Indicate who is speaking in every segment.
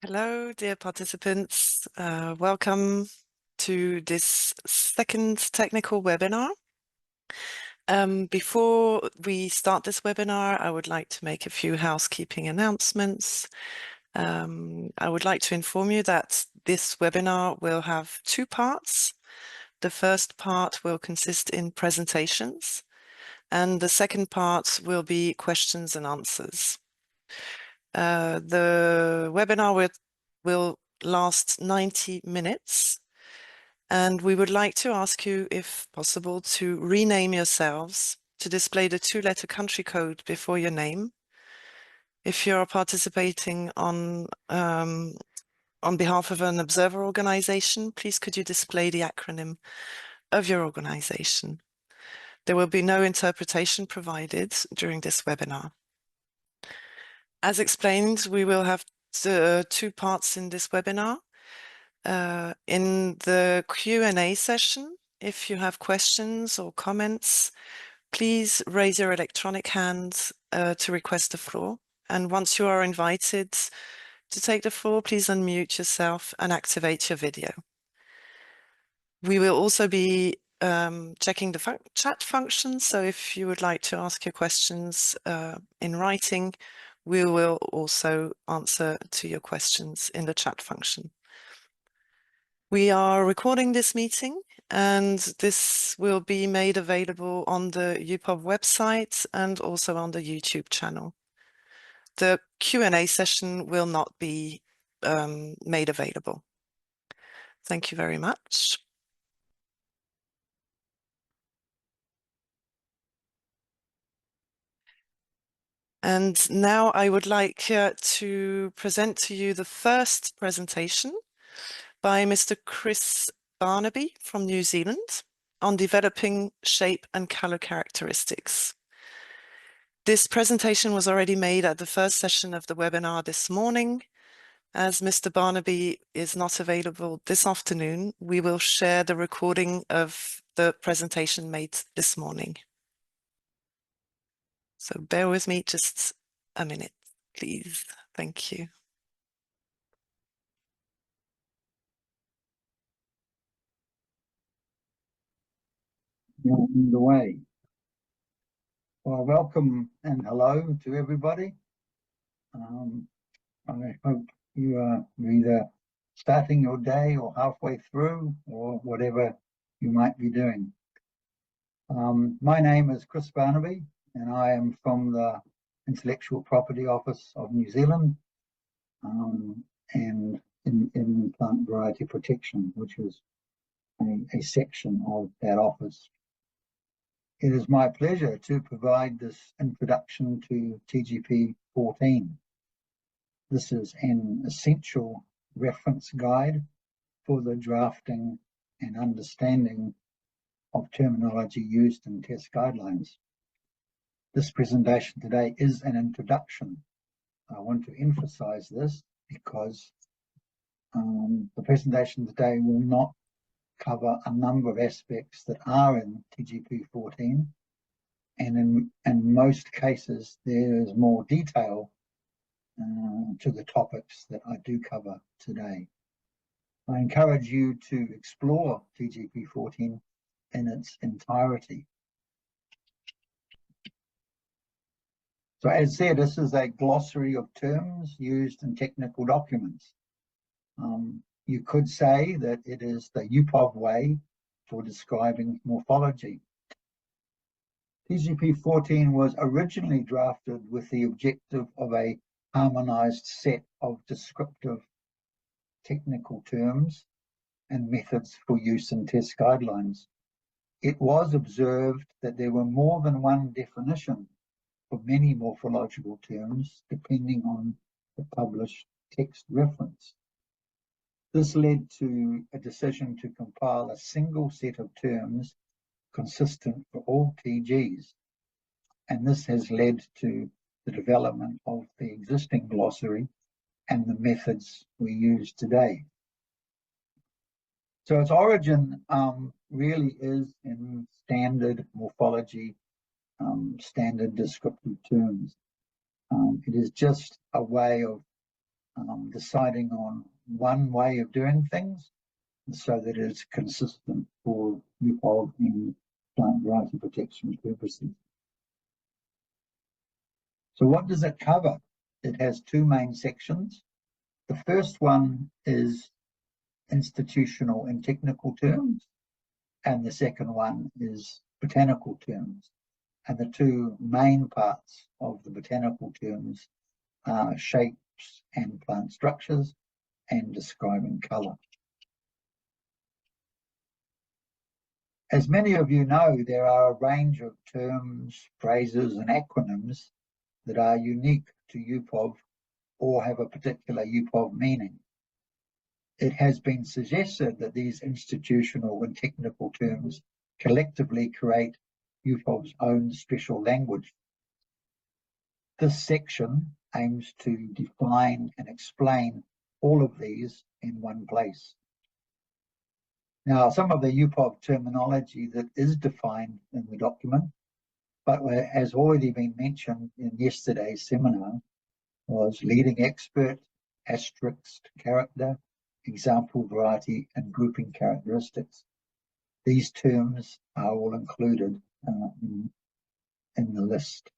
Speaker 1: Hello, dear participants. Welcome to this second technical webinar. Before we start this webinar, I would like to make a few housekeeping announcements. I would like to inform you that this webinar will have two parts. The first part will consist in presentations, and the second part will be questions and answers. The webinar will last 90 minutes, and we would like to ask you, if possible, to rename yourselves, to display the two-letter country code before your name. If you're participating on behalf of an observer organization, please could you display the acronym of your organization. There will be no interpretation provided during this webinar. As explained, we will have two parts in this webinar. In the Q&A session, if you have questions or comments, please raise your electronic hand to request the floor. And once you are invited to take the floor, please unmute yourself and activate your video. We will also be checking the chat function, so if you would like to ask your questions in writing, we will also answer to your questions in the chat function. We are recording this meeting, and this will be made available on the UPOV website and also on the YouTube channel. The Q&A session will not be made available. Thank you very much. And now I would like to present to you the first presentation by Mr. Chris Barnaby from New Zealand on developing shape and color characteristics. This presentation was already made at the first session of the webinar this morning. As Mr. Barnaby is not available this afternoon, we will share the recording of the presentation made this morning. So bear with me just a minute, please. Thank you.
Speaker 2: On the way. Well, welcome and hello to everybody. I hope you are either starting your day or halfway through or whatever you might be doing. My name is Chris Barnaby, and I am from the Intellectual Property Office of New Zealand, and in Plant Variety Protection, which is a section of that office. It is my pleasure to provide this introduction to TGP 14. This is an essential reference guide for the drafting and understanding of terminology used in test guidelines. This presentation today is an introduction. I want to emphasize this because the presentation today will not cover a number of aspects that are in TGP 14, and in most cases there is more detail to the topics that I do cover today. I encourage you to explore TGP 14 in its entirety. So as said, this is a glossary of terms used in technical documents. You could say that it is the UPOV way for describing morphology. TGP 14 was originally drafted with the objective of a harmonized set of descriptive technical terms and methods for use in test guidelines. It was observed that there were more than one definition for many morphological terms, depending on the published text reference. This led to a decision to compile a single set of terms consistent for all TGs, and this has led to the development of the existing glossary and the methods we use today. So its origin really is in standard morphology, standard descriptive terms. It is just a way of deciding on one way of doing things so that it's consistent for UPOV and plant variety protection purposes. So what does it cover? It has two main sections. The first one is institutional and technical terms, and the second one is botanical terms. And the two main parts of the botanical terms are shapes and plant structures and describing colour. As many of you know, there are a range of terms, phrases and acronyms that are unique to UPOV or have a particular UPOV meaning. It has been suggested that these institutional and technical terms collectively create UPOV's own special language. This section aims to define and explain all of these in one place. Now, some of the UPOV terminology that is defined in the document, but has already been mentioned in yesterday's seminar, was leading expert, asterisked character, example variety, and grouping characteristics. These terms are all included in the list.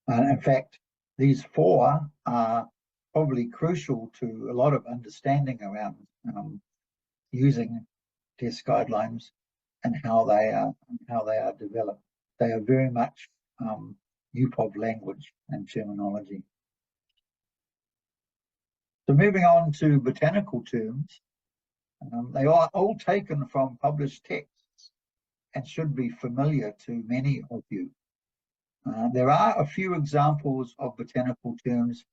Speaker 2: In fact, these four are probably crucial to a lot of understanding around using test guidelines and how they are developed. They are very much UPOV language and terminology. So moving on to botanical terms, they are all taken from published texts and should be familiar to many of you. There are a few examples of botanical terms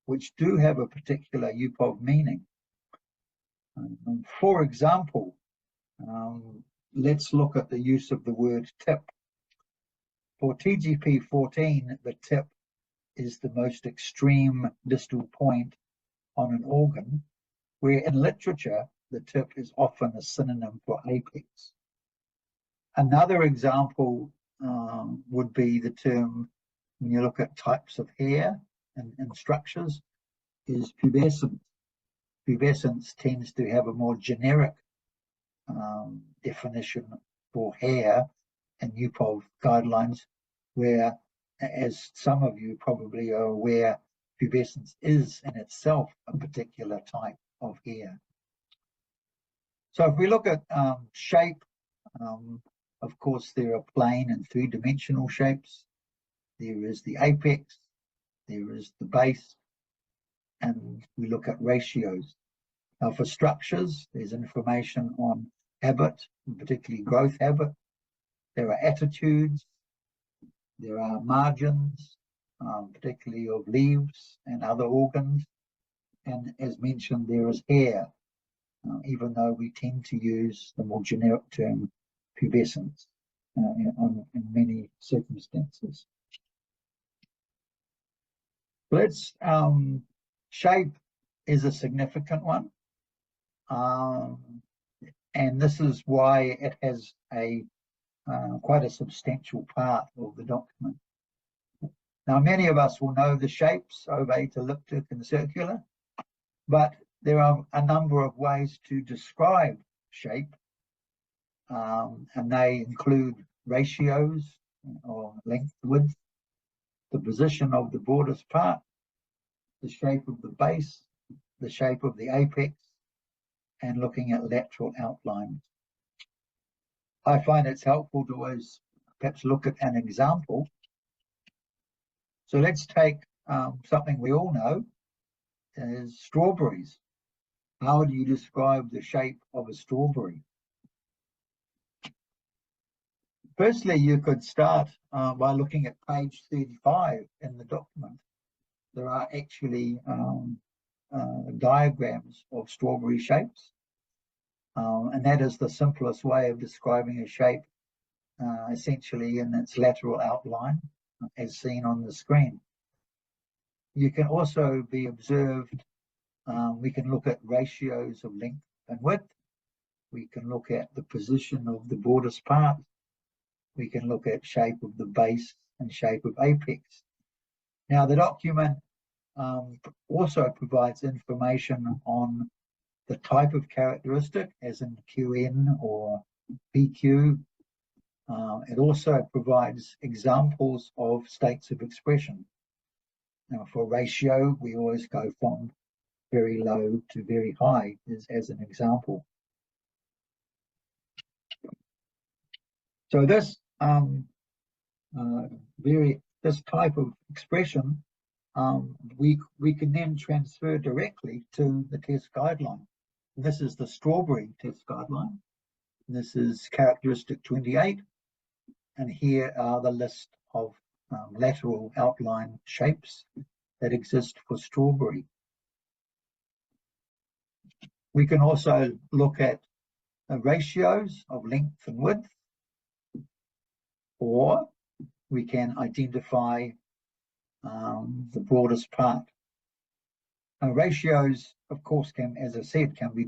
Speaker 2: which do have a particular UPOV meaning. For example, let's look at the use of the word tip. For TGP 14, the tip is the most extreme distal point on an organ, where in literature, the tip is often a synonym for apex. Another example would be the term, when you look at types of hair and structures, is pubescent. Pubescence tends to have a more generic definition for hair in UPOV guidelines, where, as some of you probably are aware, pubescence is in itself a particular type of hair. So if we look at shape, of course, there are plane and three-dimensional shapes. There is the apex, there is the base, and we look at ratios. Now for structures, there's information on habit, particularly growth habit. There are attitudes, there are margins, particularly of leaves and other organs. And as mentioned, there is hair, even though we tend to use the more generic term pubescence in many circumstances. Let's shape is a significant one, and this is why it has a quite a substantial part of the document. Now, many of us will know the shapes, ovate, elliptic, and circular, but there are a number of ways to describe shape, and they include ratios or length, width, the position of the borders part, the shape of the base, the shape of the apex, and looking at lateral outlines. I find it's helpful to always perhaps look at an example. So let's take something we all know is strawberries. How do you describe the shape of a strawberry? Firstly, you could start by looking at page 35 in the document. There are actually diagrams of strawberry shapes, and that is the simplest way of describing a shape, essentially in its lateral outline, as seen on the screen. You can also be observed, we can look at ratios of length and width. We can look at the position of the borders part. We can look at shape of the base and shape of apex. Now, the document also provides information on the type of characteristic, as in QN or PQ. It also provides examples of states of expression. Now, for ratio, we always go from very low to very high as an example. So this this type of expression, we can then transfer directly to the test guideline. This is the strawberry test guideline. This is characteristic 28, and here are the list of lateral outline shapes that exist for strawberry. We can also look at ratios of length and width, or we can identify the broadest part. Ratios, of course, can, as I said, can be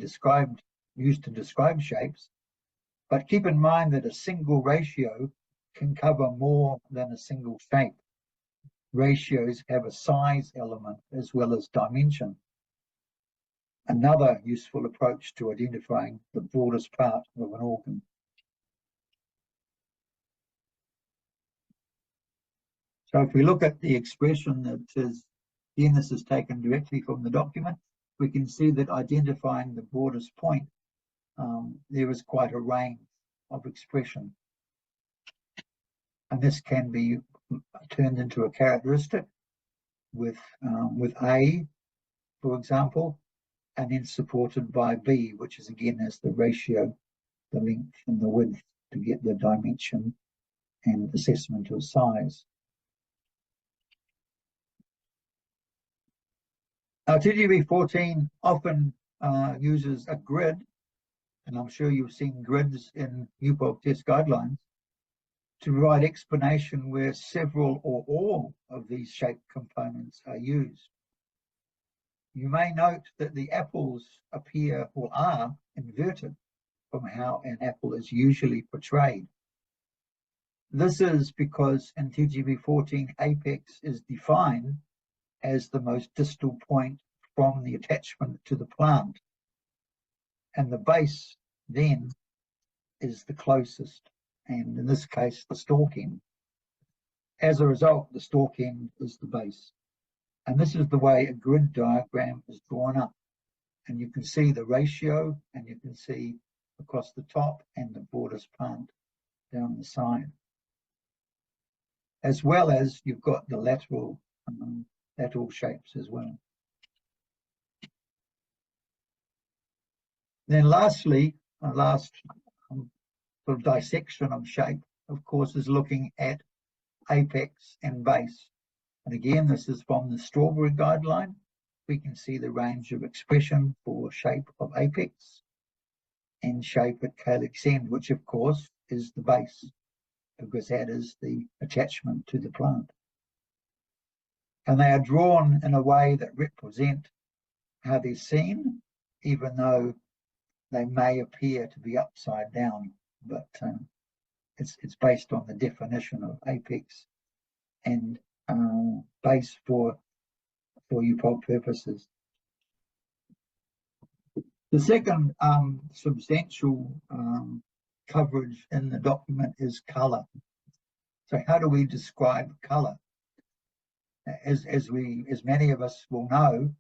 Speaker 2: used to describe shapes, but keep in mind that a single ratio can cover more than a single shape. Ratios have a size element as well as dimension. Another useful approach to identifying the broadest part of an organ. So if we look at the expression that says, again, this is taken directly from the document, we can see that identifying the broadest point, there is quite a range of expression. And this can be turned into a characteristic with A, for example, and then supported by B, which is again as the ratio, the length and the width to get the dimension and assessment of size. TGB 14 often uses a grid, and I'm sure you've seen grids in UPOV Test Guidelines, to provide explanation where several or all of these shape components are used. You may note that the apples appear or are inverted from how an apple is usually portrayed. This is because in TGB 14, apex is defined as the most distal point from the attachment to the plant, and the base then is the closest, and in this case the stalk end. As a result, the stalk end is the base, and this is the way a grid diagram is drawn up, and you can see the ratio, and you can see across the top and the broadest part down the side, as well as you've got the lateral shapes as well. Then lastly, last sort of dissection of shape, of course, is looking at apex and base. And again, this is from the strawberry guideline. We can see the range of expression for shape of apex and shape at calyx end, which of course is the base, because that is the attachment to the plant. And they are drawn in a way that represent how they're seen, even though they may appear to be upside down, but it's based on the definition of apex and base for UPOV purposes. The second substantial coverage in the document is colour. So how do we describe colour? As many of us will know,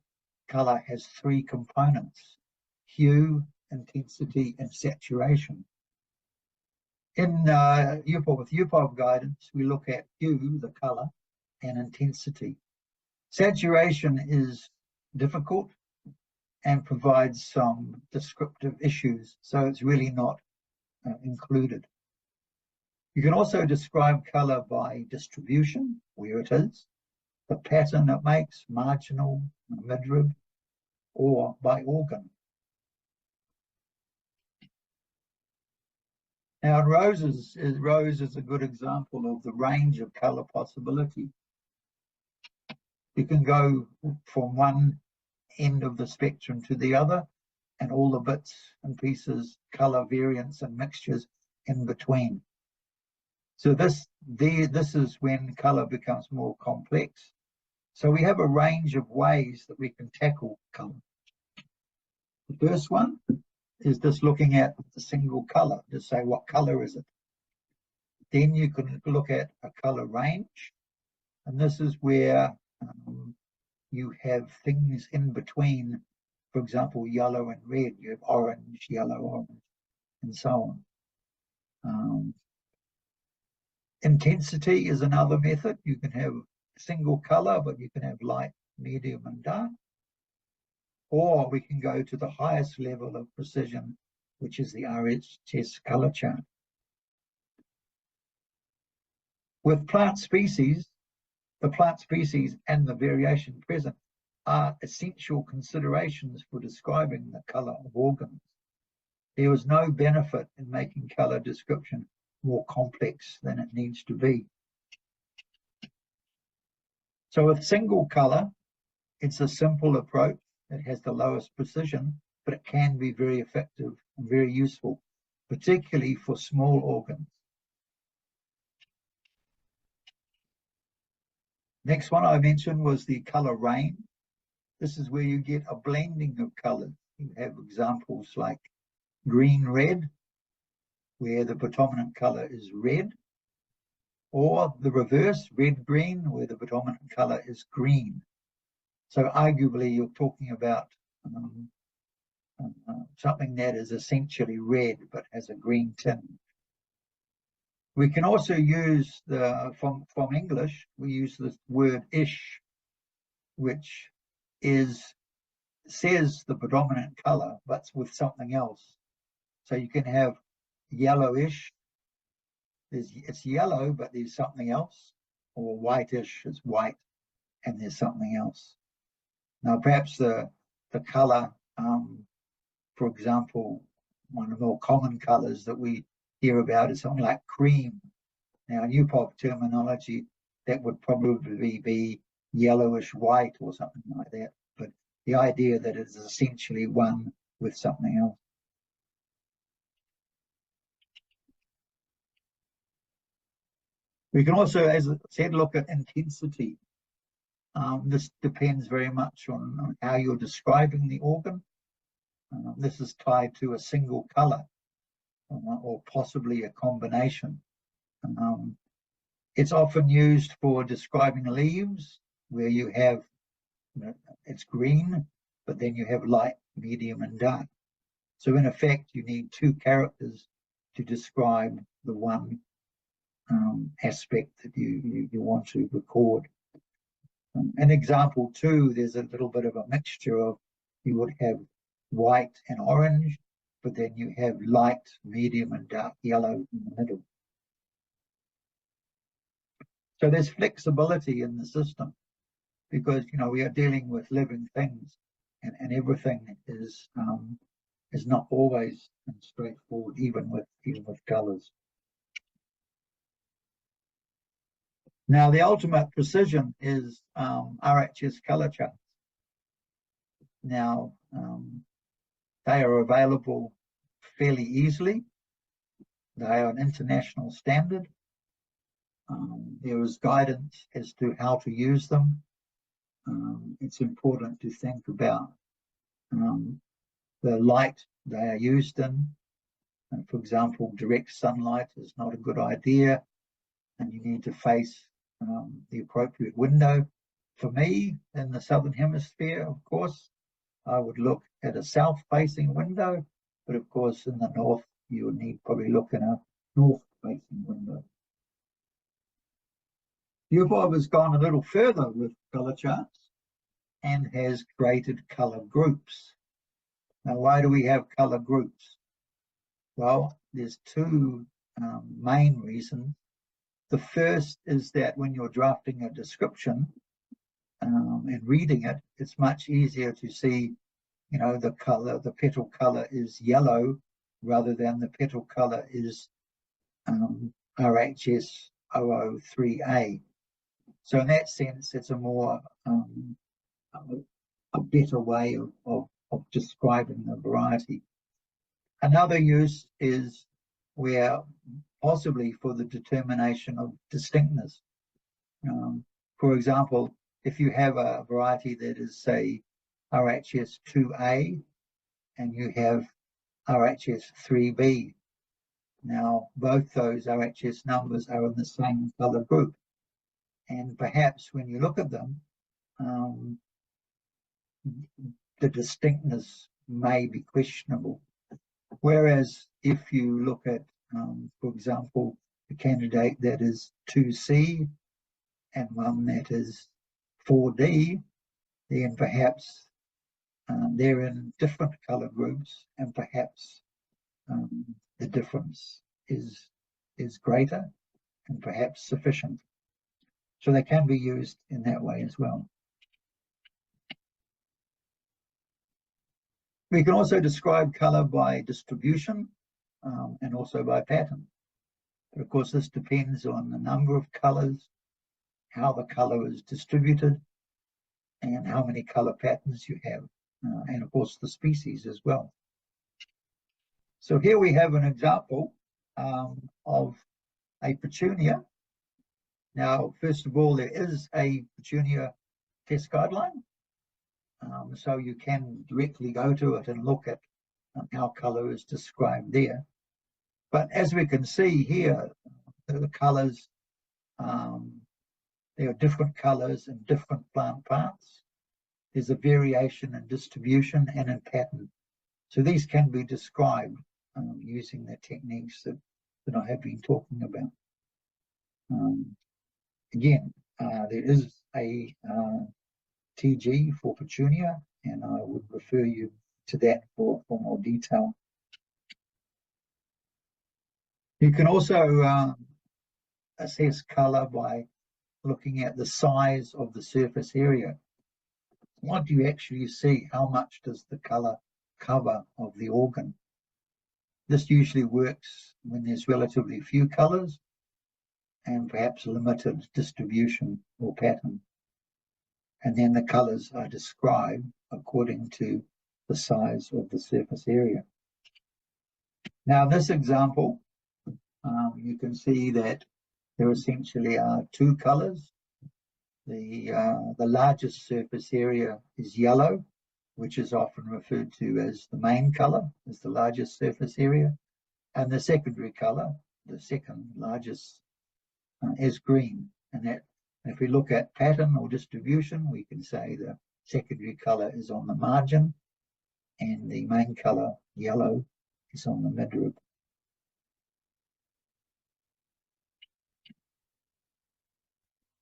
Speaker 2: colour has three components: hue, intensity, and saturation. In with UPOV guidance, we look at hue, the colour, and intensity. Saturation is difficult and provides some descriptive issues, so it's really not included. You can also describe colour by distribution, where it is, the pattern it makes, marginal, midrib, or by organ. Now, rose is a good example of the range of colour possibility. You can go from one end of the spectrum to the other, and all the bits and pieces, colour variants and mixtures in between. So this is when colour becomes more complex, So we have a range of ways that we can tackle colour. The first one is just looking at the single colour to say what colour is it. Then you can look at a colour range, and this is where you have things in between. For example, yellow and red, you have orange, yellow, orange, and so on. Intensity is another method. You can have single color, but you can have light, medium, and dark. Or we can go to the highest level of precision, which is the RHS color chart. With plant species, the plant species and the variation present are essential considerations for describing the color of organs. There is no benefit in making color description more complex than it needs to be. So with single color, it's a simple approach. It has the lowest precision, but it can be very effective and very useful, particularly for small organs. Next one I mentioned was the color range. This is where you get a blending of colors. You have examples like green-red, where the predominant color is red, or the reverse, red-green, where the predominant color is green. So arguably you're talking about something that is essentially red but has a green tinge. We can also use from English, we use the word ish, which says the predominant color, but with something else. So you can have yellowish, it's yellow, but there's something else, or whitish, it's white, and there's something else. Now, perhaps the color, for example, one of the more common colors that we hear about is something like cream. Now, in UPOV terminology, that would probably be yellowish white or something like that. But the idea that it's essentially one with something else. We can also, as I said, look at intensity. This depends very much on how you're describing the organ. This is tied to a single color or possibly a combination. It's often used for describing leaves, where you have, it's green, but then you have light, medium, and dark. So in effect, you need two characters to describe the one aspect that you want to record. In example 2, there's a little bit of a mixture of, you would have white and orange, but then you have light, medium, and dark yellow in the middle. So there's flexibility in the system because, we are dealing with living things, and everything is not always straightforward, even with colors. Now, the ultimate precision is RHS color charts. Now, they are available fairly easily. They are an international standard. There is guidance as to how to use them. It's important to think about the light they are used in. For example, direct sunlight is not a good idea, and you need to face the appropriate window. For me, in the Southern Hemisphere, of course, I would look at a south-facing window, but of course, in the north, you would need probably look in a north-facing window. UPOV has gone a little further with color charts and has created color groups. Now, why do we have color groups? Well, there's two main reasons. The first is that when you're drafting a description and reading it, it's much easier to see, the color, the petal color is yellow rather than the petal color is RHS 003A. So in that sense, it's a more a better way of describing the variety. Another use is where possibly for the determination of distinctness. For example, if you have a variety that is, say, RHS 2A and you have RHS 3B, now both those RHS numbers are in the same color group. And perhaps when you look at them, the distinctness may be questionable. Whereas if you look at, for example, a candidate that is 2C and one that is 4D, then perhaps they're in different color groups, and perhaps the difference is greater and perhaps sufficient. So they can be used in that way as well. We can also describe color by distribution and also by pattern. But of course, this depends on the number of colors, how the color is distributed, and how many color patterns you have, and of course the species as well. So here we have an example of a petunia. Now, first of all, there is a petunia test guideline. So you can directly go to it and look at how color is described there. But as we can see here, the colors, there are different colors in different plant parts. There's a variation in distribution and in pattern. So these can be described using the techniques that I have been talking about. Again, there is a TG for petunia, and I would refer you to that for more detail. You can also assess color by looking at the size of the surface area. What do you actually see? How much does the color cover of the organ? This usually works when there's relatively few colors and perhaps limited distribution or pattern. And then the colors are described according to the size of the surface area. Now, in this example, you can see that there essentially are two colors. The largest surface area is yellow, which is often referred to as the main color, as the largest surface area. And the secondary color, the second largest, is green. And that, if we look at pattern or distribution, we can say the secondary color is on the margin and the main color, yellow, is on the midrib.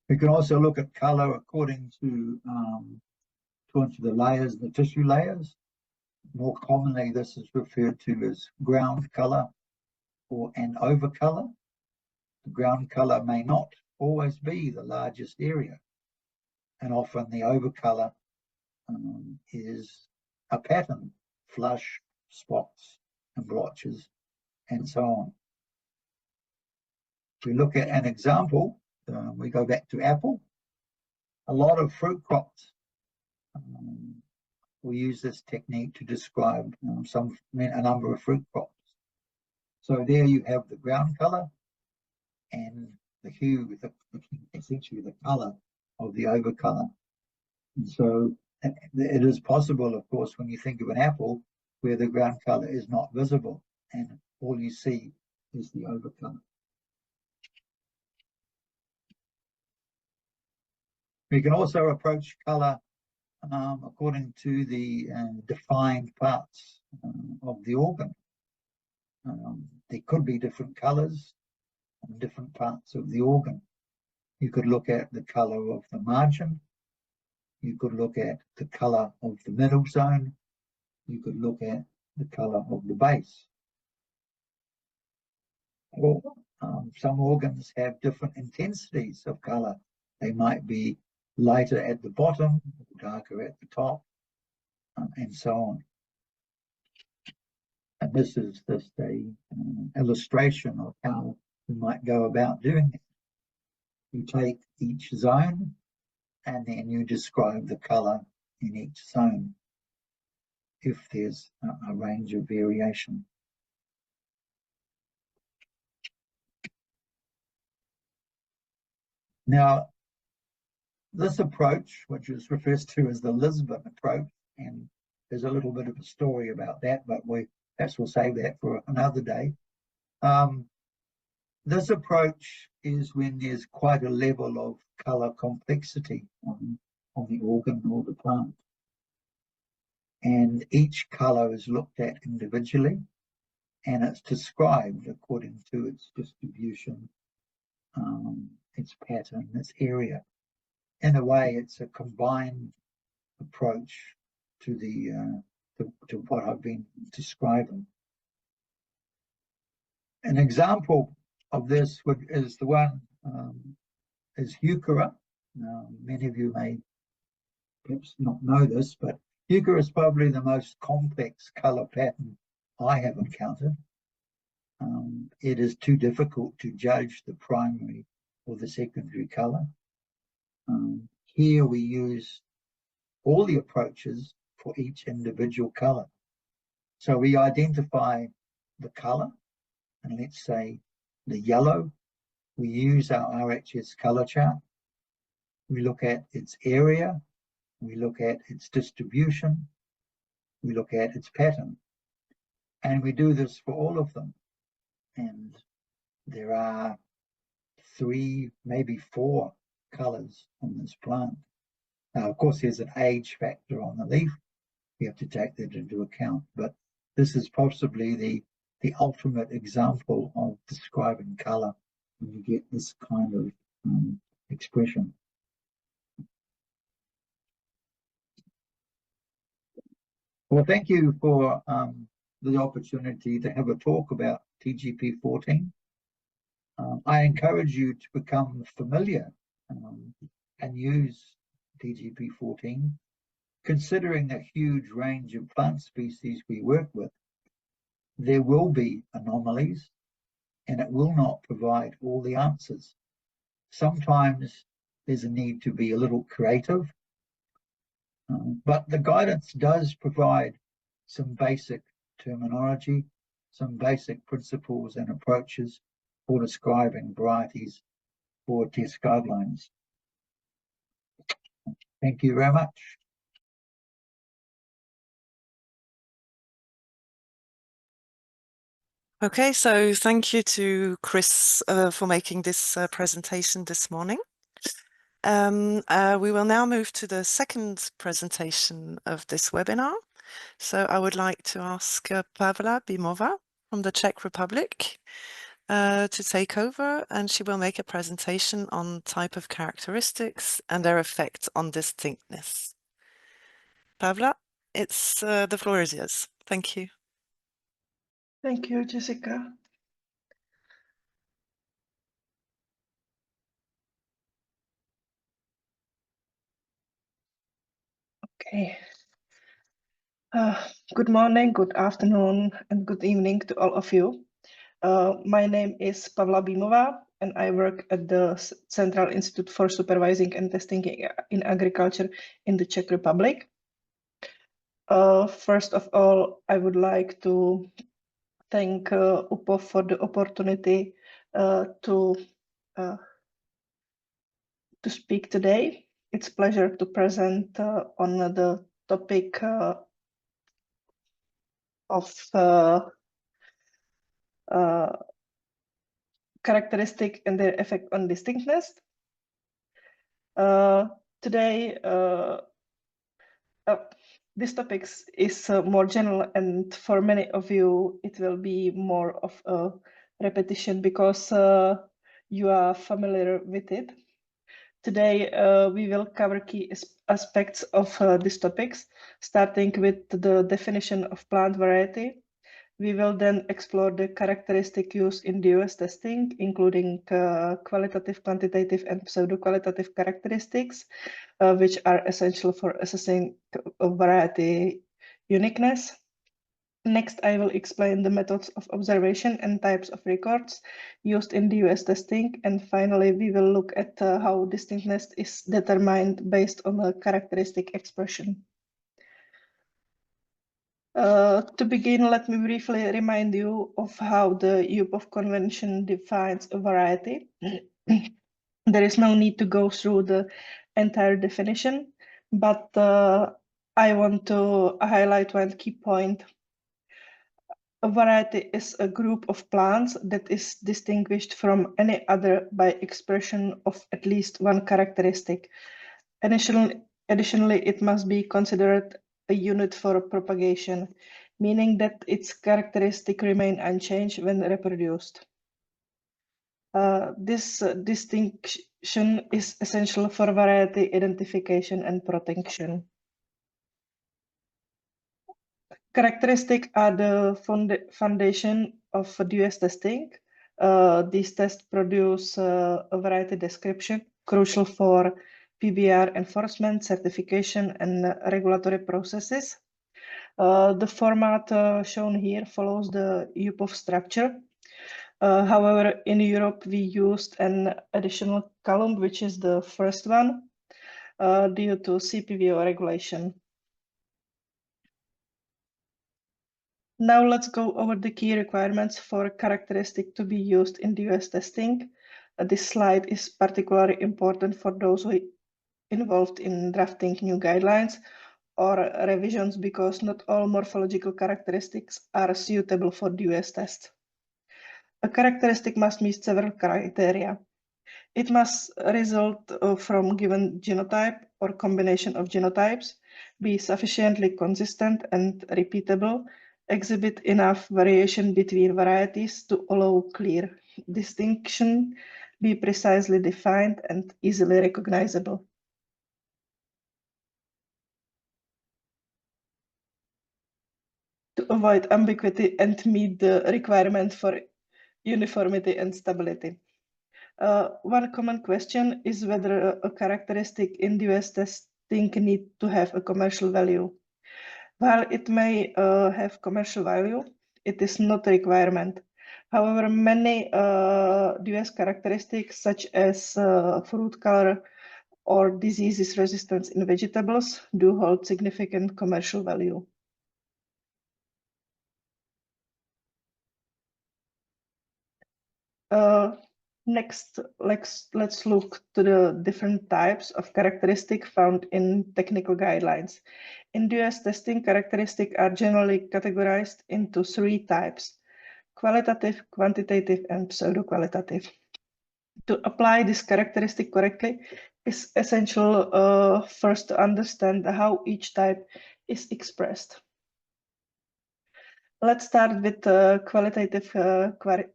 Speaker 2: We can also look at color according to the layers, the tissue layers. More commonly, this is referred to as ground color or an over color. The ground color may not always be the largest area, and often the over color is a pattern, flush, spots and blotches, and so on. If we look at an example, we go back to apple. A lot of fruit crops we use this technique to describe a number of fruit crops. So there you have the ground color and the hue, essentially the color of the over color. And so it is possible, of course, when you think of an apple, where the ground color is not visible and all you see is the over color. We can also approach color according to the defined parts of the organ. There could be different colors on different parts of the organ. You could look at the color of the margin. You could look at the color of the middle zone. You could look at the color of the base. Or some organs have different intensities of color. They might be lighter at the bottom, darker at the top, and so on. And this is just a illustration of how we might go about doing it. You take each zone and then you describe the color in each zone if there's a range of variation. Now, This approach, which is referred to as the Lisbon approach, and there's a little bit of a story about that, but perhaps we'll save that for another day. This approach is when there's quite a level of color complexity on the organ or the plant. And each color is looked at individually, and it's described according to its distribution, its pattern, its area. In a way, it's a combined approach to to what I've been describing. An example of this is the one is Euchera. Many of you may perhaps not know this, but Euchera is probably the most complex color pattern I have encountered. It is too difficult to judge the primary or the secondary color. Here we use all the approaches for each individual color. So we identify the color, and let's say the yellow, we use our RHS color chart. We look at its area, we look at its distribution, we look at its pattern. And we do this for all of them. And there are 3, maybe 4 colors on this plant. Now, of course, there's an age factor on the leaf. We have to take that into account. But this is possibly the ultimate example of describing color when you get this kind of expression. Well, thank you for the opportunity to have a talk about TGP 14. I encourage you to become familiar and use TGP 14. Considering the huge range of plant species we work with, there will be anomalies, and it will not provide all the answers. Sometimes there's a need to be a little creative, but the guidance does provide some basic terminology, some basic principles and approaches for describing varieties for test guidelines. Thank you very much.
Speaker 1: Okay, so thank you to Chris for making this presentation this morning. We will now move to the second presentation of this webinar. So I would like to ask Pavla Bimova from the Czech Republic to take over, and she will make a presentation on type of characteristics and their effect on distinctness. Pavla, the floor is yours. Thank you.
Speaker 3: Thank you, Jessica. Okay. Good morning, good afternoon, and good evening to all of you. My name is Pavla Bimova, and I work at the Central Institute for Supervising and Testing in Agriculture in the Czech Republic. First of all, I would like to thank UPOV for the opportunity to speak today. It's a pleasure to present on the topic of characteristic and their effect on distinctness. Today, this topic is more general, and for many of you, it will be more of a repetition because you are familiar with it. Today, we will cover key aspects of these topics, starting with the definition of plant variety. We will then explore the characteristic used in DOS testing, including qualitative, quantitative, and pseudo-qualitative characteristics, which are essential for assessing variety uniqueness. Next, I will explain the methods of observation and types of records used in DOS testing. And finally, we will look at how distinctness is determined based on a characteristic expression. To begin, let me briefly remind you of how the UPOV convention defines a variety. There is no need to go through the entire definition, but I want to highlight one key point. A variety is a group of plants that is distinguished from any other by expression of at least one characteristic. Additionally, it must be considered a unit for propagation, meaning that its characteristics remain unchanged when reproduced. This distinction is essential for variety identification and protection. Characteristics are the foundation of US testing. These tests produce a variety description crucial for PBR enforcement, certification, and regulatory processes. The format shown here follows the UPOV structure. However, in Europe, we used an additional column, which is the first one, due to CPVO regulation. Now let's go over the key requirements for a characteristic to be used in the US testing. This slide is particularly important for those who are involved in drafting new guidelines or revisions because not all morphological characteristics are suitable for the US test. A characteristic must meet several criteria. It must result from given genotype or combination of genotypes, be sufficiently consistent and repeatable, exhibit enough variation between varieties to allow clear distinction, be precisely defined and easily recognizable. To avoid ambiguity and meet the requirement for uniformity and stability. One common question is whether a characteristic in the US testing needs to have a commercial value. While it may have commercial value, it is not a requirement. However, many US characteristics such as fruit color or diseases resistance in vegetables do hold significant commercial value. Next, let's look to the different types of characteristics found in technical guidelines. In US testing, characteristics are generally categorized into three types: qualitative, quantitative, and pseudo-qualitative. To apply this characteristic correctly, it's essential first to understand how each type is expressed. Let's start with qualitative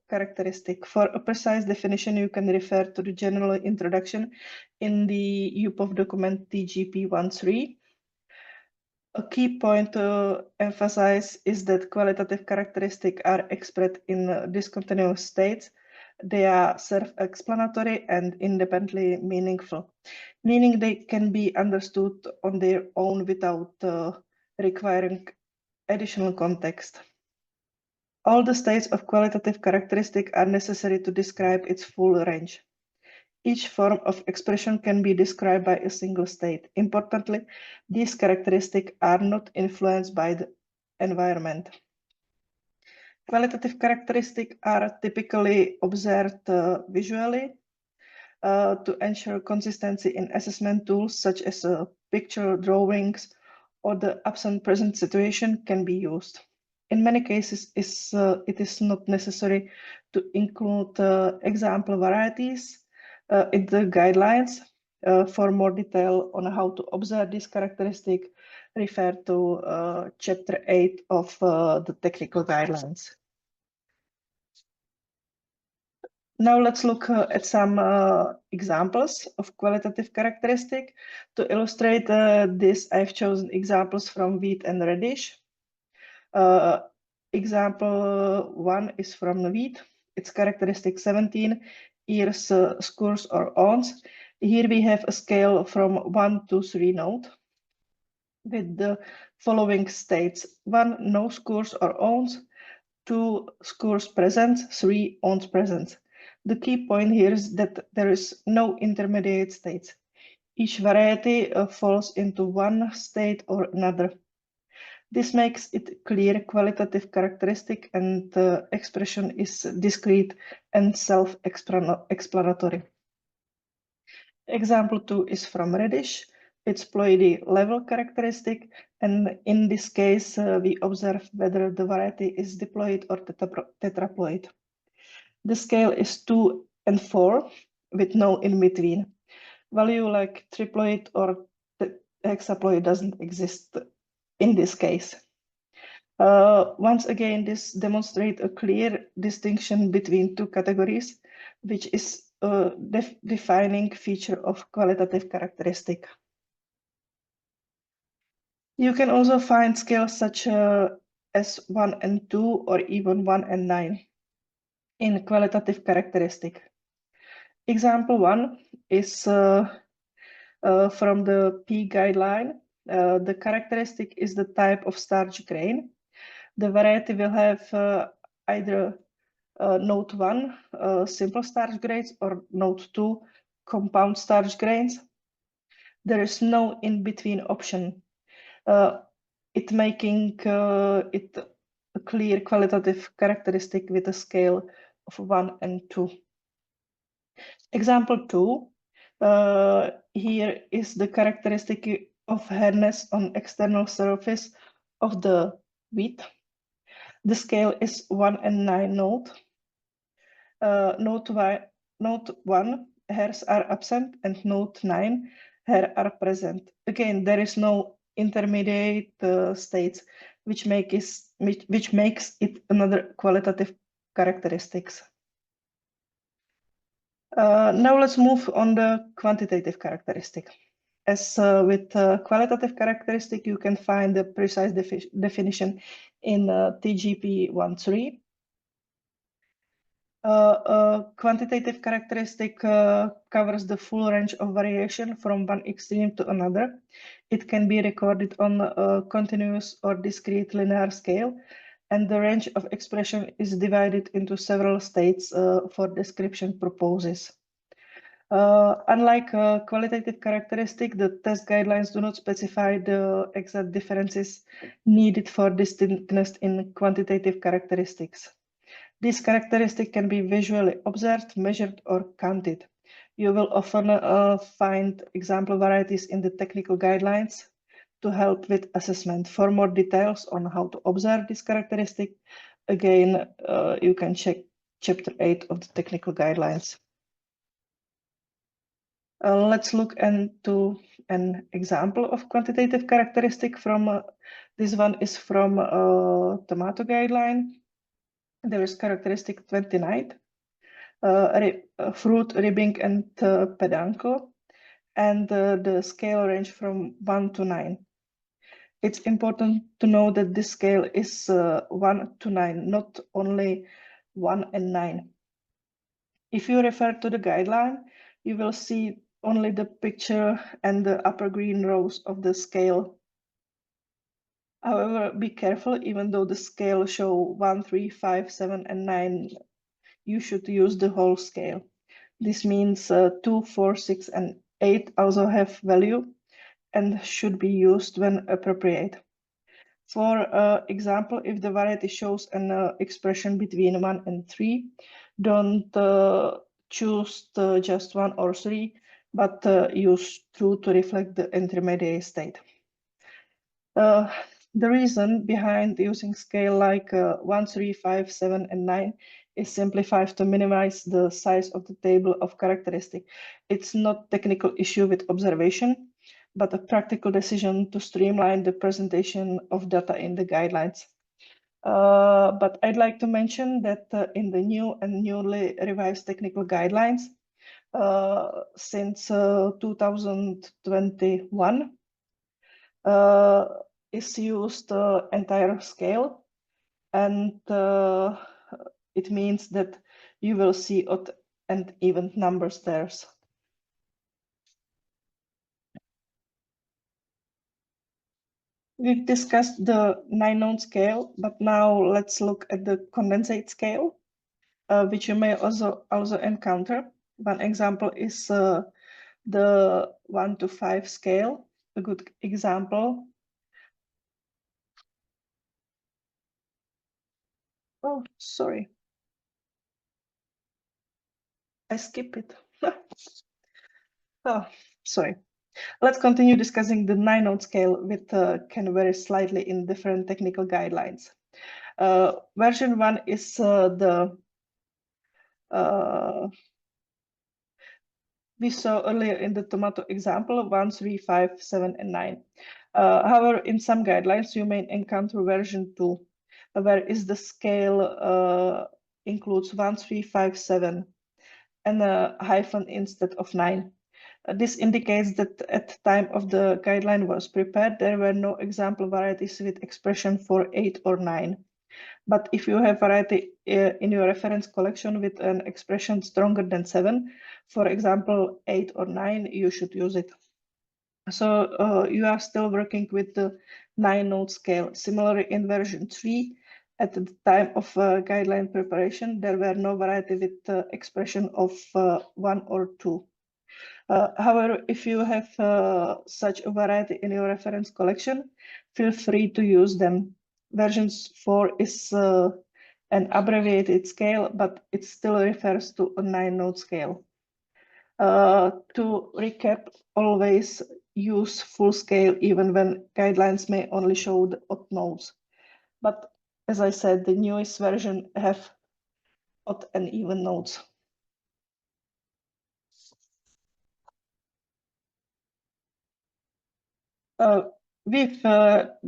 Speaker 3: characteristic. For a precise definition, you can refer to the general introduction in the UPOV document TGP13. A key point to emphasize is that qualitative characteristics are expressed in discontinuous states. They are self-explanatory and independently meaningful, meaning they can be understood on their own without requiring additional context. All the states of qualitative characteristic are necessary to describe its full range. Each form of expression can be described by a single state. Importantly, these characteristics are not influenced by the environment. Qualitative characteristics are typically observed visually to ensure consistency in assessment tools such as picture drawings or the absent-present situation can be used. In many cases, it is not necessary to include example varieties in the guidelines. For more detail on how to observe this characteristic, refer to Chapter 8 of the technical guidelines. Now let's look at some examples of qualitative characteristic. To illustrate this, I've chosen examples from wheat and radish. Example 1 is from wheat. Its characteristic 17, ears, scores or ons. Here we have a scale from 1 to 3 note with the following states: 1, no scores or ons; 2, scores present; 3, ons present. The key point here is that there is no intermediate states. Each variety falls into one state or another. This makes it clear qualitative characteristic and the expression is discrete and self-explanatory. Example 2 is from Reddish. It's ploidy level characteristic, and in this case, we observe whether the variety is diploid or tetraploid. The scale is 2 and 4 with no in between. Value like triploid or hexaploid doesn't exist in this case. Once again, this demonstrates a clear distinction between two categories, which is a defining feature of qualitative characteristic. You can also find scales such as 1 and 2 or even 1 and 9 in qualitative characteristic. Example 1 is from the P guideline. The characteristic is the type of starch grain. The variety will have either Note 1, simple starch grains, or Note 2, compound starch grains. There is no in-between option, it making it a clear qualitative characteristic with a scale of 1 and 2. Example 2, here is the characteristic of hardness on external surface of the wheat. The scale is 1 and 9 note. Note 1, hairs are absent, and note 9, hairs are present. Again, there is no intermediate states, which makes it another qualitative characteristics. Now let's move on the quantitative characteristic. As with qualitative characteristic, you can find the precise definition in TGP 1.3. A quantitative characteristic covers the full range of variation from one extreme to another. It can be recorded on a continuous or discrete linear scale, and the range of expression is divided into several states for description purposes. Unlike qualitative characteristic, the test guidelines do not specify the exact differences needed for distinctness in quantitative characteristics. This characteristic can be visually observed, measured, or counted. You will often find example varieties in the technical guidelines to help with assessment. For more details on how to observe this characteristic, again, you can check Chapter 8 of the technical guidelines. Let's look into an example of quantitative characteristic from this one is from tomato guideline. There is characteristic 29, fruit, ribbing, and pedanco, and the scale range from 1 to 9. It's important to know that this scale is 1 to 9, not only 1 and 9. If you refer to the guideline, you will see only the picture and the upper green rows of the scale. However, be careful, even though the scale show 1, 3, 5, 7, and 9, you should use the whole scale. This means 2, 4, 6, and 8 also have value and should be used when appropriate. For example, if the variety shows an expression between 1 and 3, don't choose just 1 or 3, but use 2 to reflect the intermediate state. The reason behind using scale like 1, 3, 5, 7, and 9 is simplified to minimize the size of the table of characteristic. It's not technical issue with observation, but a practical decision to streamline the presentation of data in the guidelines. But I'd like to mention that in the new and newly revised technical guidelines, since 2021, is used entire scale, and it means that you will see odd and even numbers there. We've discussed the 9-known scale, but now let's look at the condensate scale, which you may also encounter. One example is the 1 to 5 scale. A good example. Oh, sorry. I skip it. Oh, sorry. Let's continue discussing the 9-node scale, which can vary slightly in different technical guidelines. Version 1 is we saw earlier in the tomato example, 1, 3, 5, 7, and 9. However, in some guidelines, you may encounter version 2, where is the scale includes 1, 3, 5, 7, and a hyphen instead of 9. This indicates that at the time of the guideline was prepared, there were no example varieties with expression for 8 or 9. But if you have variety in your reference collection with an expression stronger than 7, for example, 8 or 9, you should use it. So you are still working with the 9-node scale. Similarly, in version 3, at the time of guideline preparation, there were no variety with expression of 1 or 2. However, if you have such a variety in your reference collection, feel free to use them. Version 4 is an abbreviated scale, but it still refers to a 9-node scale. To recap, always use full scale even when guidelines may only show the odd nodes. But as I said, the newest version have odd and even nodes. We've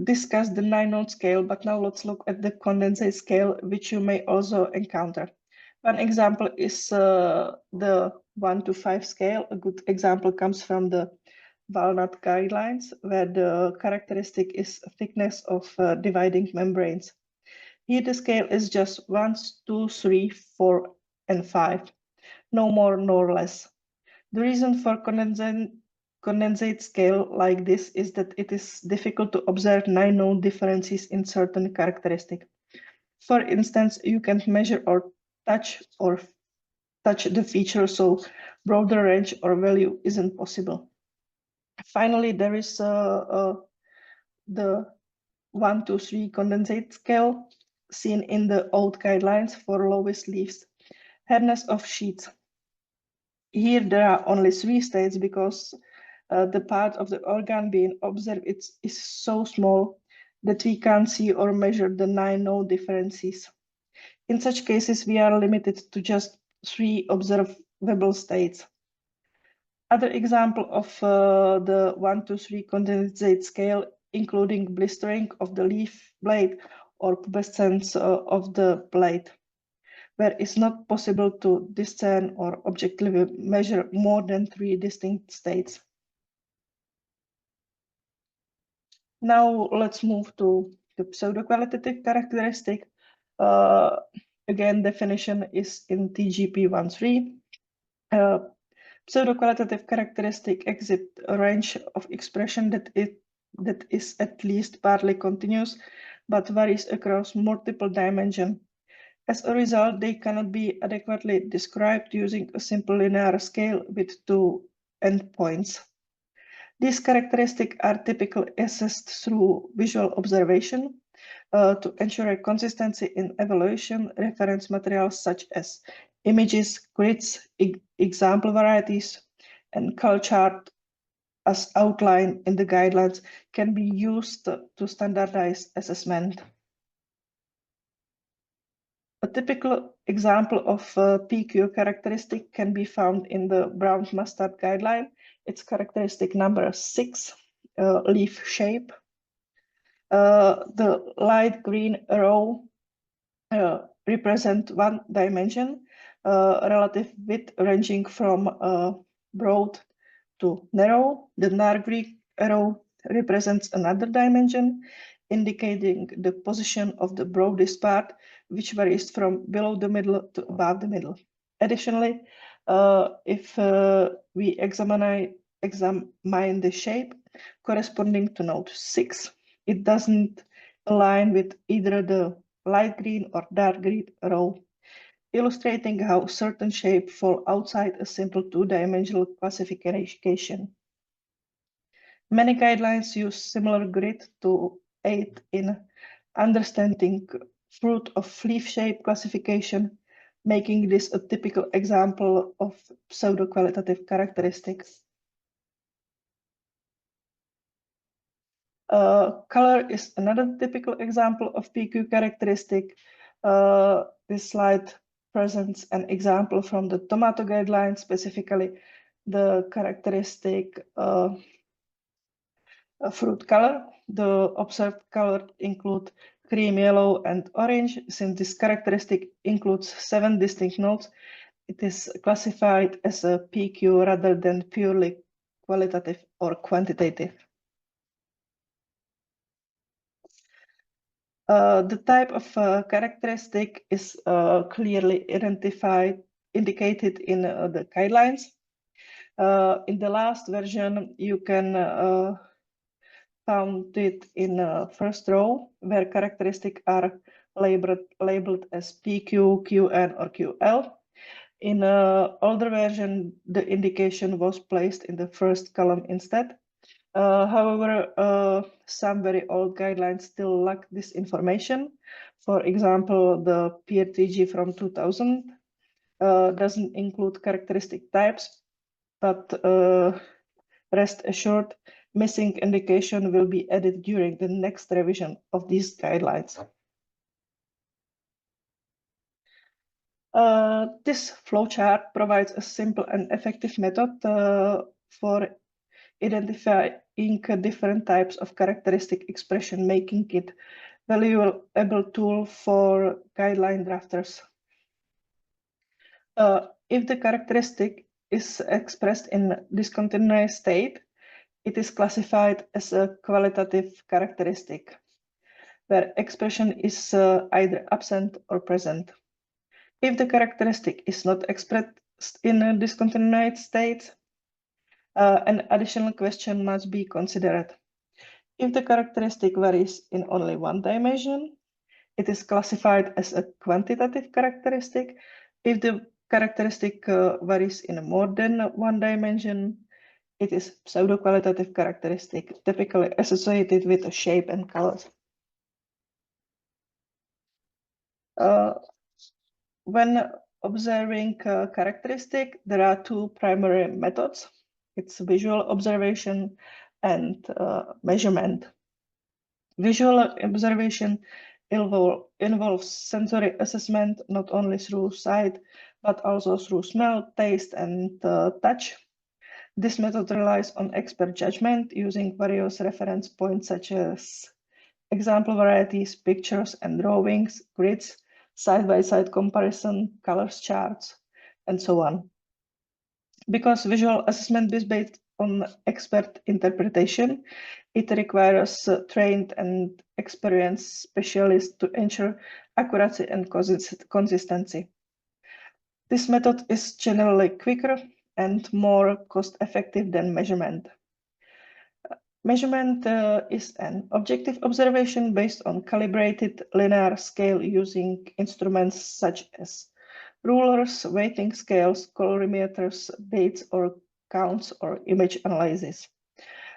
Speaker 3: discussed the 9-node scale, but now let's look at the condensate scale, which you may also encounter. One example is the 1 to 5 scale. A good example comes from the Walnut guidelines, where the characteristic is thickness of dividing membranes. Here the scale is just 1, 2, 3, 4, and 5, no more nor less. The reason for condensate scale like this is that it is difficult to observe 9-node differences in certain characteristics. For instance, you can't measure or touch the feature, so broader range or value isn't possible. Finally, there is the 1 to 3 condensate scale seen in the old guidelines for lowest leaves. Hardness of sheets. Here there are only 3 states because the part of the organ being observed is so small that we can't see or measure the 9-node differences. In such cases, we are limited to just 3 observable states. Other example of the 1 to 3 condensate scale, including blistering of the leaf blade or pubescence of the blade, where it's not possible to discern or objectively measure more than 3 distinct states. Now let's move to the pseudo-qualitative characteristic. Again, definition is in TGP 1.3. Pseudo-qualitative characteristic exhibit a range of expression that is at least partly continuous, but varies across multiple dimensions. As a result, they cannot be adequately described using a simple linear scale with 2 endpoints. These characteristics are typically assessed through visual observation to ensure a consistency in evaluation. Reference materials such as images, grids, example varieties, and color chart as outlined in the guidelines can be used to standardize assessment. A typical example of PQ characteristic can be found in the brown mustard guideline. It's characteristic number 6, leaf shape. The light green arrow represent 1 dimension, relative width ranging from broad to narrow. The dark green arrow represents another dimension, indicating the position of the broadest part, which varies from below the middle to above the middle. Additionally, if we examine the shape corresponding to node 6, it doesn't align with either the light green or dark green arrow, illustrating how certain shapes fall outside a simple 2-dimensional classification. Many guidelines use similar grid to aid in understanding fruit of leaf shape classification, making this a typical example of pseudo-qualitative characteristics. Color is another typical example of PQ characteristic. This slide presents an example from the tomato guidelines, specifically the characteristic fruit color. The observed color include cream yellow and orange. Since this characteristic includes 7 distinct notes, it is classified as a PQ rather than purely qualitative or quantitative. The type of characteristic is clearly indicated in the guidelines. In the last version, you can found it in first row, where characteristics are labeled as PQ, QN, or QL. In older version, the indication was placed in the first column instead. However, some very old guidelines still lack this information. For example, the PRTG from 2000 doesn't include characteristic types, but rest assured, missing indication will be added during the next revision of these guidelines. This flowchart provides a simple and effective method for identifying different types of characteristic expression, making it valuable tool for guideline drafters. If the characteristic is expressed in discontinuous state, it is classified as a qualitative characteristic, where expression is either absent or present. If the characteristic is not expressed in a discontinuous state, an additional question must be considered. If the characteristic varies in only one dimension, it is classified as a quantitative characteristic. If the characteristic varies in more than one dimension, it is pseudo-qualitative characteristic, typically associated with a shape and colors. When observing characteristic, there are 2 primary methods. It's visual observation and measurement. Visual observation involves sensory assessment, not only through sight, but also through smell, taste, and touch. This method relies on expert judgment using various reference points such as example varieties, pictures and drawings, grids, side-by-side comparison, colors charts, and so on. Because visual assessment is based on expert interpretation, it requires trained and experienced specialists to ensure accuracy and consistency. This method is generally quicker and more cost-effective than measurement. Measurement is an objective observation based on calibrated linear scale using instruments such as rulers, weighting scales, colorimeters, dates or counts, or image analysis.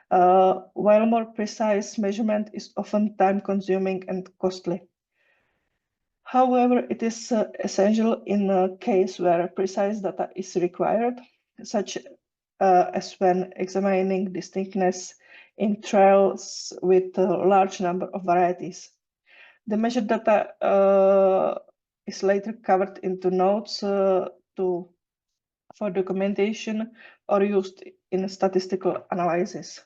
Speaker 3: While more precise measurement is often time-consuming and costly. However, it is essential in a case where precise data is required, such as when examining distinctness in trials with a large number of varieties. The measured data is later covered into notes for documentation or used in statistical analysis.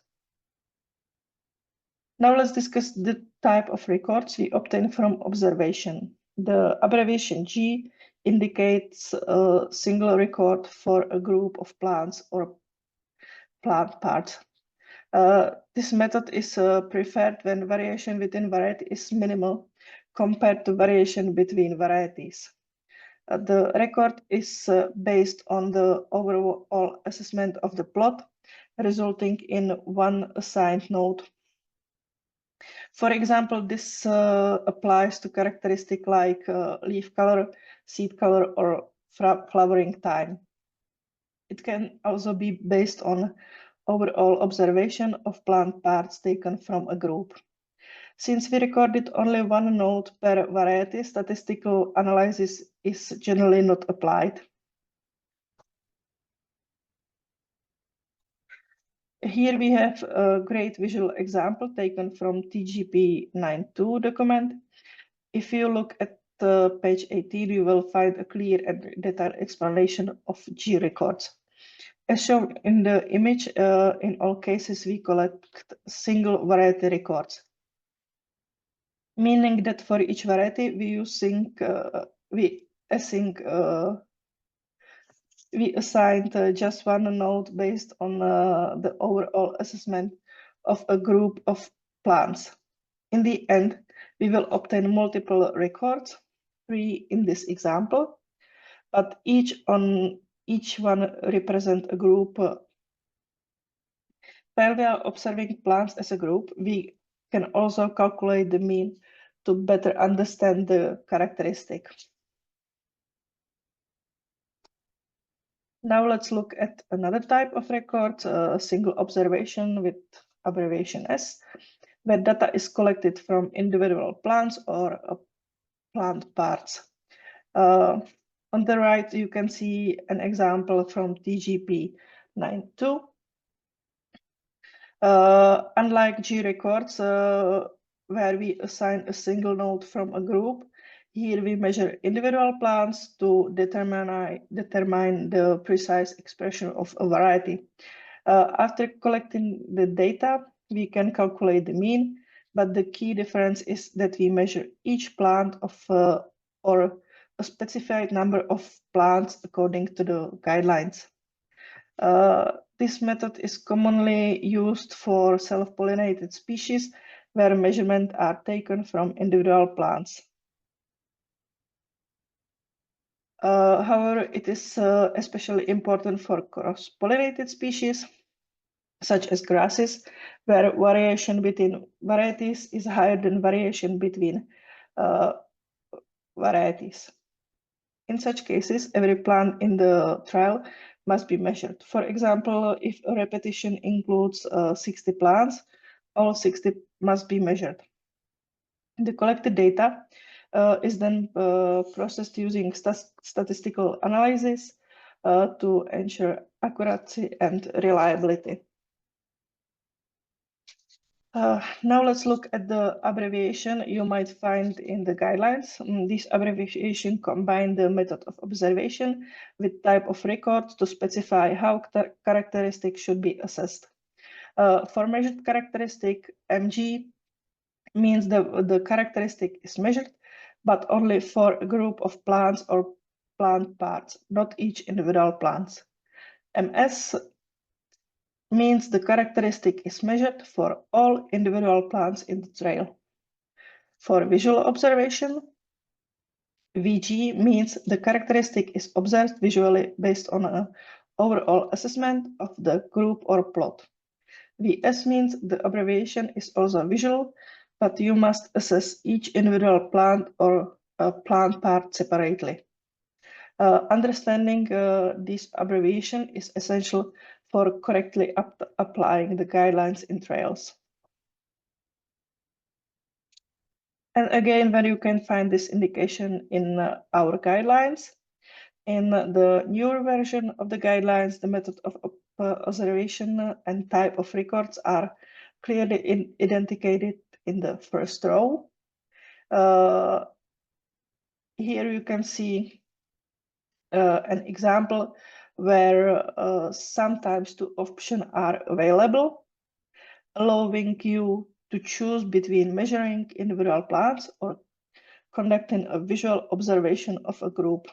Speaker 3: Now let's discuss the type of records we obtain from observation. The abbreviation G indicates a single record for a group of plants or plant parts. This method is preferred when variation within variety is minimal compared to variation between varieties. The record is based on the overall assessment of the plot, resulting in one assigned node. For example, this applies to characteristics like leaf color, seed color, or flowering time. It can also be based on overall observation of plant parts taken from a group. Since we recorded only one node per variety, statistical analysis is generally not applied. Here we have a great visual example taken from TGP 9.2 document. If you look at page 18, you will find a clear and detailed explanation of G records. As shown in the image, in all cases, we collect single variety records, meaning that for each variety, we assigned just one node based on the overall assessment of a group of plants. In the end, we will obtain multiple records, 3 in this example, but each one represent a group. While we are observing plants as a group, we can also calculate the mean to better understand the characteristic. Now let's look at another type of record, a single observation with abbreviation S, where data is collected from individual plants or plant parts. On the right, you can see an example from TGP 9.2. Unlike G records, where we assign a single node from a group, here we measure individual plants to determine the precise expression of a variety. After collecting the data, we can calculate the mean, but the key difference is that we measure each plant or a specified number of plants according to the guidelines. This method is commonly used for self-pollinated species where measurements are taken from individual plants. However, it is especially important for cross-pollinated species, such as grasses, where variation between varieties is higher than variation between varieties. In such cases, every plant in the trial must be measured. For example, if a repetition includes 60 plants, all 60 must be measured. The collected data is then processed using statistical analysis to ensure accuracy and reliability. Now let's look at the abbreviation you might find in the guidelines. This abbreviation combines the method of observation with type of record to specify how characteristics should be assessed. For measured characteristic, MG means the characteristic is measured, but only for a group of plants or plant parts, not each individual plants. MS means the characteristic is measured for all individual plants in the trail. For visual observation, VG means the characteristic is observed visually based on an overall assessment of the group or plot. VS means the abbreviation is also visual, but you must assess each individual plant or plant part separately. Understanding this abbreviation is essential for correctly applying the guidelines in trails. And again, where you can find this indication in our guidelines. In the newer version of the guidelines, the method of observation and type of records are clearly identified in the first row. Here you can see an example where sometimes two options are available, allowing you to choose between measuring individual plants or conducting a visual observation of a group,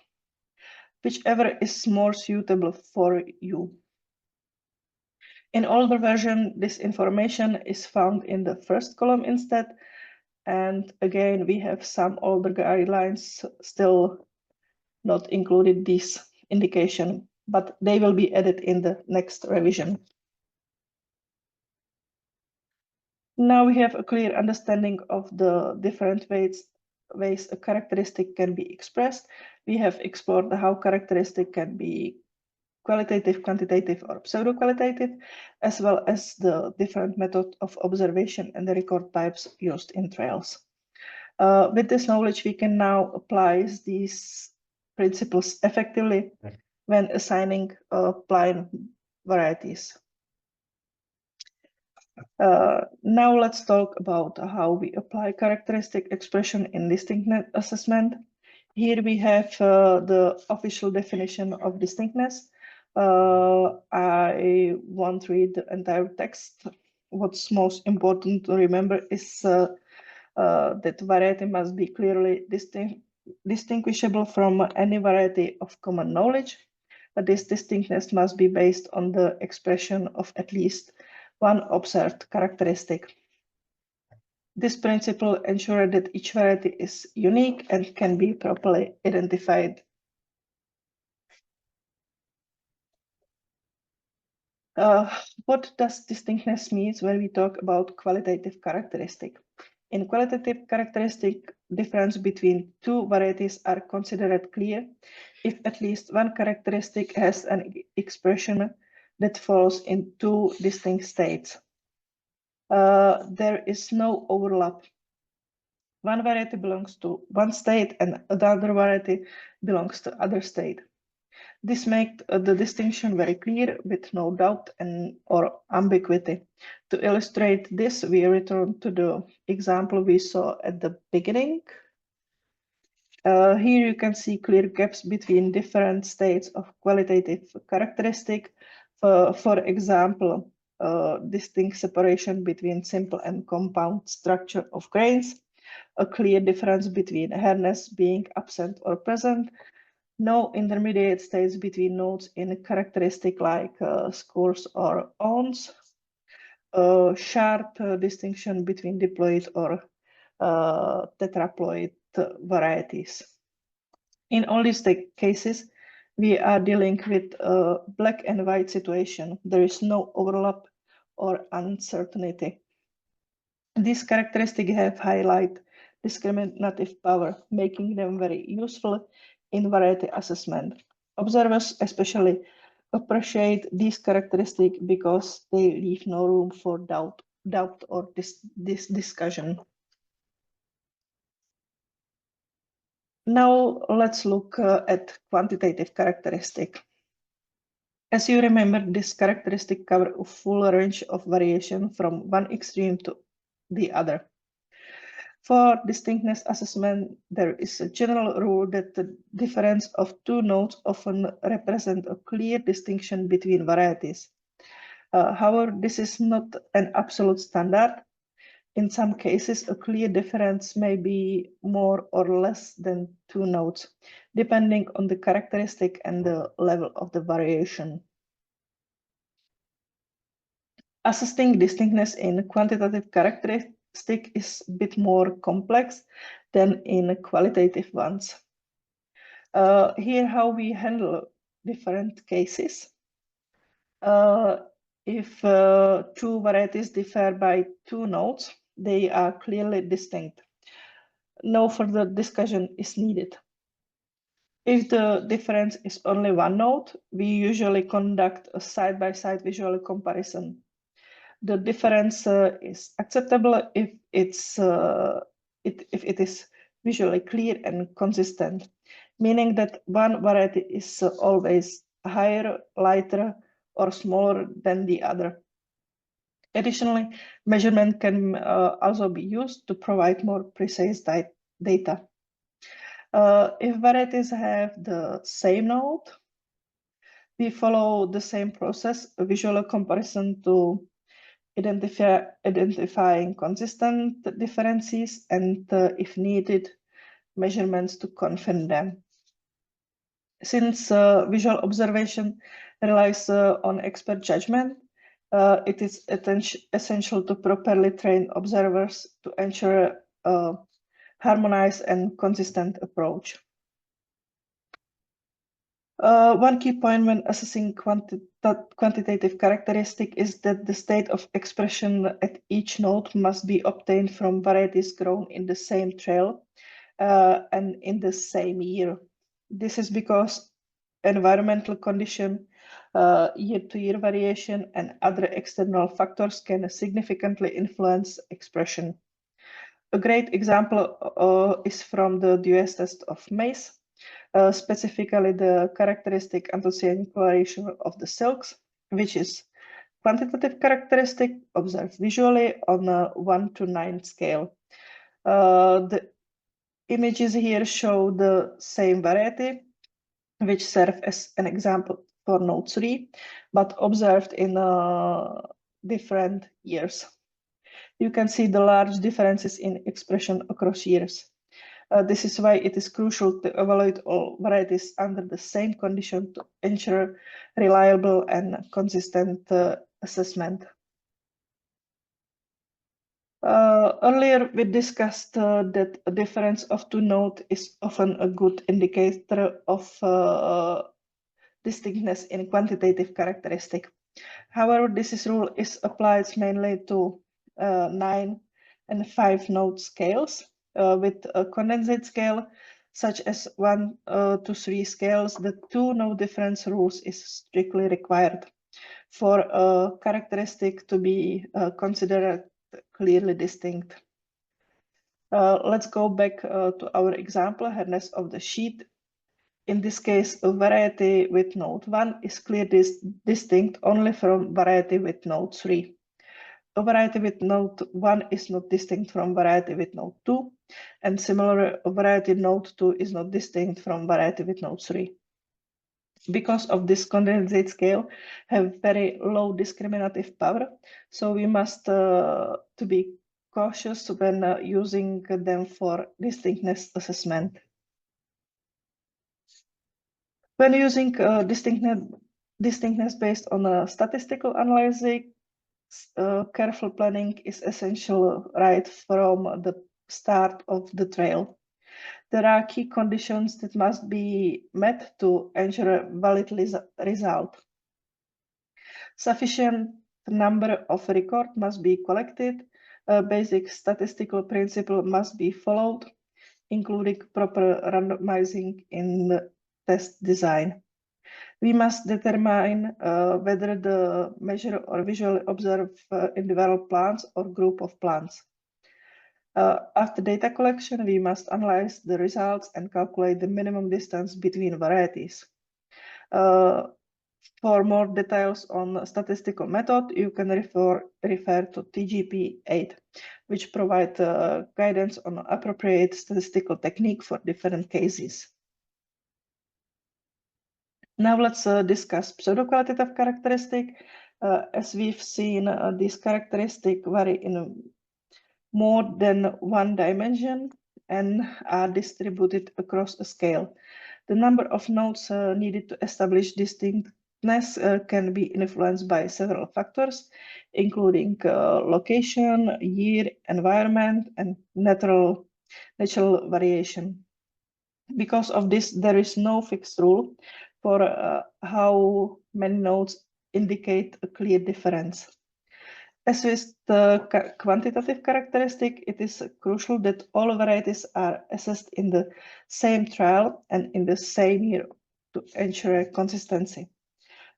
Speaker 3: whichever is more suitable for you. In older version, this information is found in the first column instead. And again, we have some older guidelines still not included this indication, but they will be added in the next revision. Now we have a clear understanding of the different ways a characteristic can be expressed. We have explored how characteristic can be qualitative, quantitative, or pseudo-qualitative, as well as the different method of observation and the record types used in trails. With this knowledge, we can now apply these principles effectively when assigning plant varieties. Now let's talk about how we apply characteristic expression in distinctness assessment. Here we have the official definition of distinctness. I won't read the entire text. What's most important to remember is that variety must be clearly distinguishable from any variety of common knowledge. This distinctness must be based on the expression of at least one observed characteristic. This principle ensures that each variety is unique and can be properly identified. What does distinctness mean when we talk about qualitative characteristic? In qualitative characteristic, difference between two varieties are considered clear if at least one characteristic has an expression that falls in two distinct states. There is no overlap. One variety belongs to one state and another variety belongs to other state. This makes the distinction very clear with no doubt or ambiguity. To illustrate this, we return to the example we saw at the beginning. Here you can see clear gaps between different states of qualitative characteristic. For example, distinct separation between simple and compound structure of grains, a clear difference between hardness being absent or present, no intermediate states between nodes in a characteristic like scores or ons, sharp distinction between diploid or tetraploid varieties. In all these cases, we are dealing with a black and white situation. There is no overlap or uncertainty. These characteristics have highlight discriminative power, making them very useful in variety assessment. Observers especially appreciate these characteristics because they leave no room for doubt or this discussion. Now let's look at quantitative characteristic. As you remember, this characteristic covers a full range of variation from one extreme to the other. For distinctness assessment, there is a general rule that the difference of two nodes often represent a clear distinction between varieties. However, this is not an absolute standard. In some cases, a clear difference may be more or less than two nodes, depending on the characteristic and the level of the variation. Assessing distinctness in quantitative characteristic is a bit more complex than in qualitative ones. Here, how we handle different cases. If two varieties differ by two nodes, they are clearly distinct. No further discussion is needed. If the difference is only one node, we usually conduct a side-by-side visual comparison. The difference is acceptable if it is visually clear and consistent, meaning that one variety is always higher, lighter, or smaller than the other. Additionally, measurement can also be used to provide more precise data. If varieties have the same node, we follow the same process, a visual comparison to identifying consistent differences and, if needed, measurements to confirm them. Since visual observation relies on expert judgment, it is essential to properly train observers to ensure a harmonized and consistent approach. One key point when assessing quantitative characteristic is that the state of expression at each node must be obtained from varieties grown in the same trail and in the same year. This is because environmental condition, year-to-year variation, and other external factors can significantly influence expression. A great example is from the Dewey's test of maize. Specifically the characteristic anthocyane coloration of the silks, which is quantitative characteristic observed visually on a 1 to 9 scale. The images here show the same variety, which serve as an example for node 3, but observed in different years. You can see the large differences in expression across years. This is why it is crucial to evaluate all varieties under the same condition to ensure reliable and consistent assessment. Earlier, we discussed that a difference of 2 nodes is often a good indicator of distinctness in quantitative characteristic. However, this rule is applied mainly to 9 and 5 node scales. With a condensate scale, such as 1 to 3 scales, the 2 node difference rules is strictly required for a characteristic to be considered clearly distinct. Let's go back to our example, hardness of the sheet. In this case, a variety with node 1 is clearly distinct only from variety with node 3. A variety with node 1 is not distinct from variety with node 2, and similarly, a variety node 2 is not distinct from variety with node 3. Because of this, condensate scale have very low discriminative power, so we must to be cautious when using them for distinctness assessment. When using distinctness based on a statistical analysis, careful planning is essential right from the start of the trail. There are key conditions that must be met to ensure a valid result. Sufficient number of records must be collected. A basic statistical principle must be followed, including proper randomizing in the test design. We must determine whether the measure or visually observe individual plants or group of plants. After data collection, we must analyze the results and calculate the minimum distance between varieties. For more details on statistical method, you can refer to TGP 8, which provide guidance on appropriate statistical technique for different cases. Now let's discuss pseudo-qualitative characteristic. As we've seen, these characteristics vary in more than one dimension and are distributed across a scale. The number of nodes needed to establish distinctness can be influenced by several factors, including location, year, environment, and natural variation. Because of this, there is no fixed rule for how many nodes indicate a clear difference. As with the quantitative characteristic, it is crucial that all varieties are assessed in the same trial and in the same year to ensure consistency.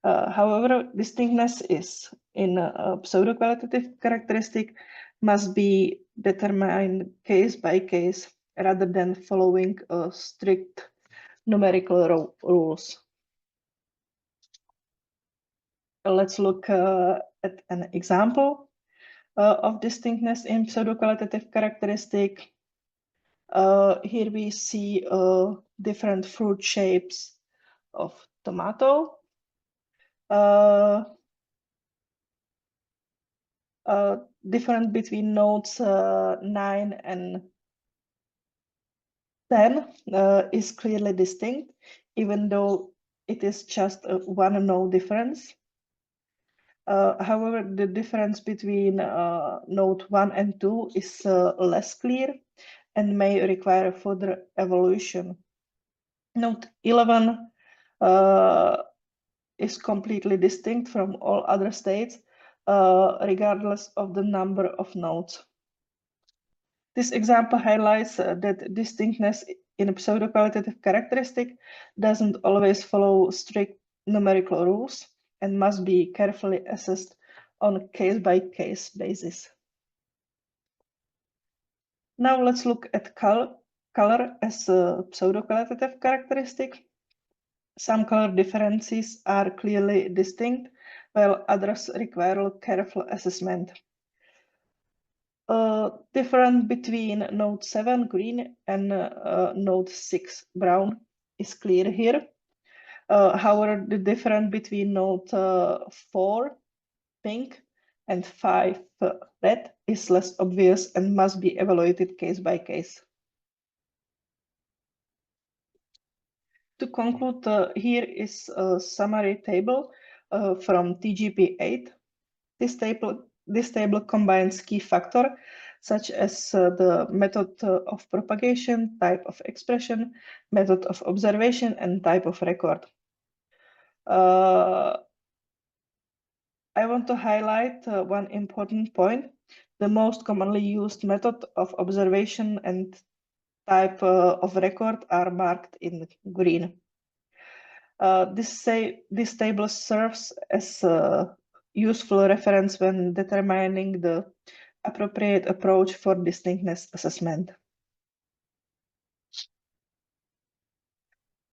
Speaker 3: However, distinctness is in a pseudo-qualitative characteristic must be determined case by case rather than following strict numerical rules. Let's look at an example of distinctness in pseudo-qualitative characteristic. Here we see different fruit shapes of tomato. Different between nodes 9 and 10 is clearly distinct, even though it is just one node difference. However, the difference between node 1 and 2 is less clear and may require further evolution. Node 11 is completely distinct from all other states, regardless of the number of nodes. This example highlights that distinctness in a pseudo-qualitative characteristic doesn't always follow strict numerical rules and must be carefully assessed on a case-by-case basis. Now let's look at color as a pseudo-qualitative characteristic. Some color differences are clearly distinct, while others require careful assessment. Difference between node 7 green and node 6 brown is clear here. However, the difference between node 4 pink and 5 red is less obvious and must be evaluated case by case. To conclude, here is a summary table from TGP 8. This table combines key factors such as the method of propagation, type of expression, method of observation, and type of record. I want to highlight one important point. The most commonly used method of observation and type of record are marked in green. This table serves as a useful reference when determining the appropriate approach for distinctness assessment.